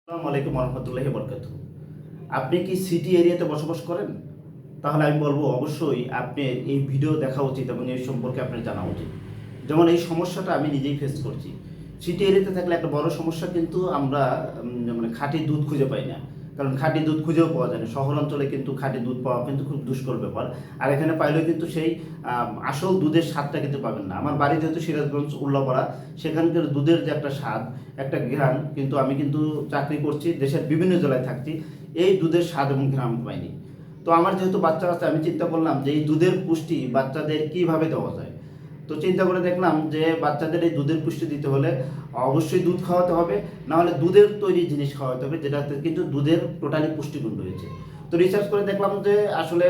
আসসালামু আলাইকুম রহমতুল্লাহি বরকাতুহু। আপনি কি সিটি এরিয়াতে বসবাস করেন? তাহলে আমি বলবো অবশ্যই আপনার এই ভিডিও দেখা উচিত এবং এই সম্পর্কে আপনার জানা উচিত। যেমন এই সমস্যাটা আমি নিজেই ফেস করছি। সিটি এরিয়াতে থাকলে একটা বড় সমস্যা কিন্তু আমরা মানে খাঁটি দুধ খুঁজে পাই না। কারণ খাঁটি দুধ খুঁজেও পাওয়া যায় না। শহর অঞ্চলে কিন্তু খাঁটি দুধ পাওয়া কিন্তু খুব দুষ্কর ব্যাপার। আর এখানে পাইলেও কিন্তু সেই আসল দুধের স্বাদটা কিন্তু পাবেন না। আমার বাড়ি যেহেতু সিরাজগঞ্জ উল্লাপাড়া, সেখানকার দুধের যে একটা স্বাদ, একটা ঘ্রাণ কিন্তু আমি কিন্তু চাকরি করছি, দেশের বিভিন্ন জেলায় থাকছি, এই দুধের স্বাদ এবং ঘ্রাণ পাইনি। তো আমার যেহেতু বাচ্চা আছে, আমি চিন্তা করলাম যে এই দুধের পুষ্টি বাচ্চাদের কিভাবে দেওয়া যায়। তো চিন্তা করে দেখলাম যে বাচ্চাদের এই দুধের পুষ্টি দিতে হলে অবশ্যই দুধ খাওয়াতে হবে, না হলে দুধের তৈরি জিনিস খাওয়াতে হবে, যেটাতে কিন্তু দুধের টোটালি পুষ্টিগুণ রয়েছে। তো রিসার্চ করে দেখলাম যে আসলে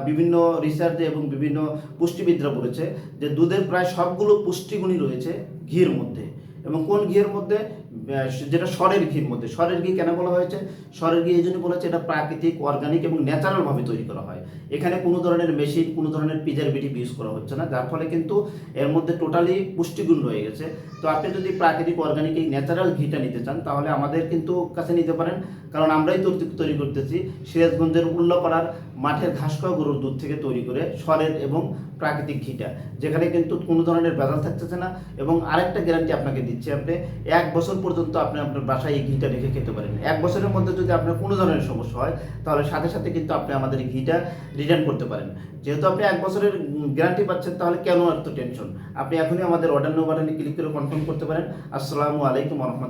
বিভিন্ন রিসার্চে এবং বিভিন্ন পুষ্টিবিদরা বলেছে যে দুধের প্রায় সবগুলো পুষ্টিগুণই রয়েছে ঘির মধ্যে। এবং কোন ঘিয়ের মধ্যে? যেটা সরের ঘির মধ্যে। সরের ঘি কেন বলা হয়েছে? সরের ঘি এই জন্য বলেছে এটা প্রাকৃতিক, অর্গানিক এবং ন্যাচারালভাবে তৈরি করা হয়। এখানে কোনো ধরনের মেশিন, কোনো ধরনের প্রিজারভেটিভ ইউজ করা হচ্ছে না, যার ফলে কিন্তু এর মধ্যে টোটালি পুষ্টিগুণ রয়ে গেছে। তো আপনি যদি প্রাকৃতিক, অর্গানিক এই ন্যাচারাল ঘিটা নিতে চান তাহলে আমাদের কিন্তু কাছে নিতে পারেন। কারণ আমরাই তৈরি করতেছি সিরাজগঞ্জের উল্লাপাড়ার মাঠের ঘাস খাওয়া গরুর দুধ থেকে তৈরি করে সরের এবং প্রাকৃতিক ঘিটা, যেখানে কিন্তু কোনো ধরনের ভেজাল থাকতেছে না। এবং আরেকটা গ্যারান্টি আপনাকে দিচ্ছি, আপনি 1 বছর পর্যন্ত আপনি আপনার বাসায় এই ঘিটা রেখে খেতে পারেন। 1 বছরের মধ্যে যদি আপনার কোনো ধরনের সমস্যা হয় তাহলে সাথে সাথে কিন্তু আপনি আমাদের এই ঘিটা রিটার্ন করতে পারেন। যেহেতু আপনি 1 বছরের গ্যারান্টি পাচ্ছেন, তাহলে কেন এত টেনশন? আপনি এখনই আমাদের অর্ডার নাও বাটনে ক্লিক করে কনফার্ম করতে পারেন। আসসালামু আলাইকুম রহমতুল্লাহ।